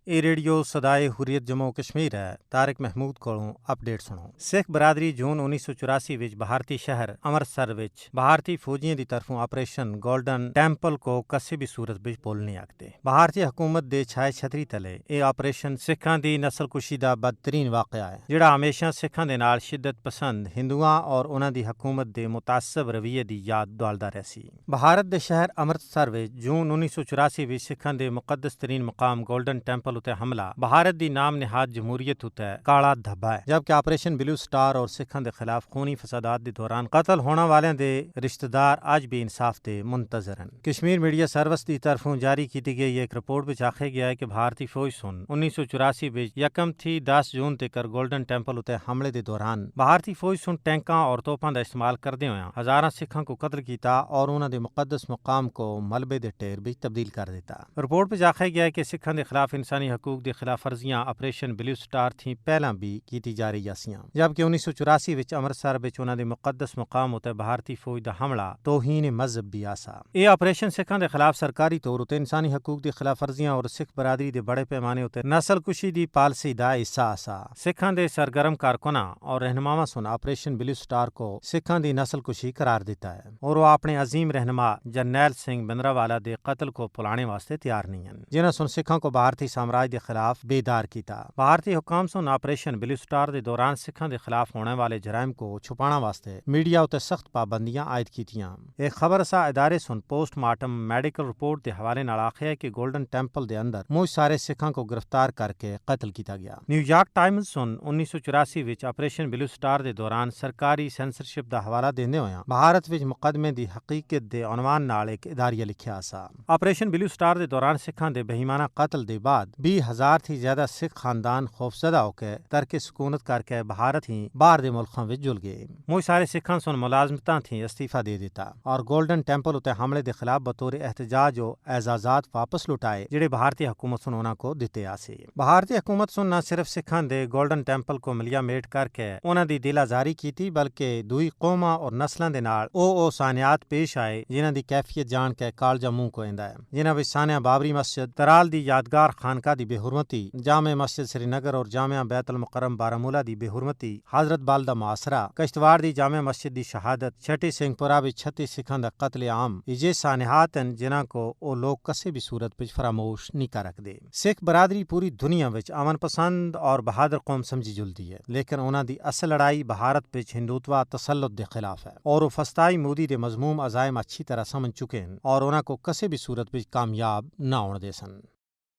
ਇਹ ਰੇਡੀਓ ਸਦਾਏ ਹੁਰੀਅਤ ਜੰਮੂ ਕਸ਼ਮੀਰ ਹੈ। ਤਾਰਿਕ ਮਹਿਮੂਦ ਕੋਲੋਂ ਅਪਡੇਟ ਸੁਣੋ। ਸਿੱਖ ਬਰਾਦਰੀ ਜੂਨ 1984 ਵਿੱਚ ਭਾਰਤੀ ਸ਼ਹਿਰ ਅੰਮ੍ਰਿਤਸਰ ਵਿੱਚ ਭਾਰਤੀ ਫੌਜੀਆਂ ਦੀ ਤਰਫੋਂ ਆਪਰੇਸ਼ਨ ਗੋਲਡਨ ਟੈਂਪਲ ਕੋ ਕਿਸੇ ਵੀ ਸੂਰਤ ਵਿੱਚ ਭੁੱਲ ਨਹੀਂ ਆਖਦੇ। ਭਾਰਤੀ ਹਕੂਮਤ ਦੇ ਛਾਏ ਛਤਰੀ ਤਲੇ ਇਹ ਆਪਰੇਸ਼ਨ ਸਿੱਖਾਂ ਦੀ ਨਸਲਕੁਸ਼ੀ ਦਾ ਬਦਤਰੀਨ ਵਾਕਿਆ ਹੈ, ਜਿਹੜਾ ਹਮੇਸ਼ਾ ਸਿੱਖਾਂ ਦੇ ਨਾਲ ਸ਼ਿੱਦਤ ਪਸੰਦ ਹਿੰਦੂਆਂ ਔਰ ਉਹਨਾਂ ਦੀ ਹਕੂਮਤ ਦੇ ਮੁਤਾਸਬ ਰਵਈਏ ਦੀ ਯਾਦ ਦੁਆਲਦਾ ਰਿਹਾ ਸੀ। ਭਾਰਤ ਦੇ ਸ਼ਹਿਰ ਅੰਮ੍ਰਿਤਸਰ ਵਿੱਚ ਜੂਨ 1984 ਵਿੱਚ ਸਿੱਖਾਂ ਦੇ ਮੁਕੱਦਸ ਤਰੀਨ ਮਕਾਮ ਗੋਲਡਨ ਟੈਂਪਲ उते हमला भारत दी नाम निहाद जमहूरियत उते काला धब्बा है, जबकि ऑपरेशन ब्लू स्टार और सिखां दे खिलाफ खूनी फसादात दे दौरान कतल होने वाले दे रिश्तेदार अज भी इंसाफ दे मुंतजर हैं। कश्मीर मीडिया सर्विस की तरफों जारी की गई एक रिपोर्ट में आखिया गया है कि भारतीय फौज सन 1984 में यकम थी 10 जून तक गोल्डन टैंपल उते हमले के दौरान भारतीय फौज सन टैंका और तोपां का इस्तेमाल करदे होया हजारां सिखां को कतल किया और उन्हां दे मुकद्दस मुकाम को मलबे दे ढेर में तब्दील कर दिता। रिपोर्ट में आखिया गया है कि सिखां दे खिलाफ इंसानी हकूक की खिलाफ वर्जियां ऑपरेशन ब्लू स्टार थी पहला भी की जा रही आसियां, जबकि 1984 विच अमृतसर विच उन्हां दे मुकद्दस मुकाम उते भारतीय फौज दा हमला तौहीन मजहब भी आसा। ये ऑपरेशन सिखां दे खिलाफ सरकारी तौर उते इंसानी हकूक की खिलाफ वर्जियां और सिख बरादरी दे बड़े पैमाने उते नस्लकुशी दी पॉलिसी दा हिस्सा आसा। सिखां दे सरगर्म कारकुनां और रहनुमावां सुन ऑपरेशन ब्लू स्टार को सिखां दी नस्लकुशी करार दिता है और वो अपने अजीम रहनुमा जरनैल सिंह भिंडरावाला दे कत्ल को भुलाने वास्ते तैयार नहीं हैं, जिन्हां सुन सिखां को भारतीय साम्राज्य के खिलाफ बेदार किया। भारतीय हुकाम सुन ऑपरेशन ब्लू स्टार के दौरान सिखां के खिलाफ होने वाले जराइम को छुपाने वास्ते मीडिया उते सख्त पाबंदियां आयद कीतियां। एक खबर सा इदारे सुन पोस्टमार्टम मेडिकल रिपोर्ट के हवाले नाल आखिया कि गोल्डन टैंपल के अंदर मुझ सारे सिखां को गिरफ्तार करके कत्ल किया गया। New York times soon 1984 which operation blue star के दौरान सरकारी सेंसरशिप का हवाला देंदे होया भारत विच मुकदमे की हकीकत के उनवान नाल एक इदारिया लिखिया सा। ऑपरेशन ब्लू स्टार के दौरान सिखां के बेईमाना कत्ल के बाद 20,000 थी ज्यादा सिख खानदान खौफजदा होकर तरके सुकूनत करके भारत ही बाहर दे मुल्कों में जुल गए। मुझ सारे सिखां सुन मुलाजमता थी इस्तीफा दे दिता और गोल्डन टैंपल उते हमले के खिलाफ बतौर एहतजाज और एजाजात वापस लुटाए जिहड़े भारतीय हुकूमत सुन उन्हां को दिते आसे। भारतीय हुकूमत सुन न सिर्फ सिखां दे गोल्डन टैंपल को मिलिया मेट करके उन्हां दी दिल आजारी की, बल्कि दुई कौमां और नस्लों के नाल ओ सानियात पेश आए जिन्हां दी कैफियत जान के कालजा मुंह को इंदा है, जिन्हां विच सानिया बाबरी मस्जिद, तराल दी यादगार खानका दी बेहुरमती, जामे मस्जिद श्रीनगर और जामिया बैतुल मुकर्रम बारामूला दी बेहुरमती, हजरत बालदा मुआसरा, किश्तवाड़ दी जामे मस्जिद दी शहादत, छठी सिंहपुरा विच 36 सिखां दा कत्ल आम, इजे सानिहात हैं जिन्हां को ओ लोग कसे भी सूरत विच फरामोश नहीं कर रखदे। सिख बरादरी पूरी दुनिया विच अमन पसंद और बहादुर कौम समझी जुलदी है, लेकिन उन्हां दी असल लड़ाई भारत विच हिंदुत्व तसल्लुत दे खिलाफ है और वो फस्ताई मोदी दे मजमूम अजायम अच्छी तरह समझ चुके हैं और उन्हां को कसे भी सूरत विच कामयाब ना होण दे सन।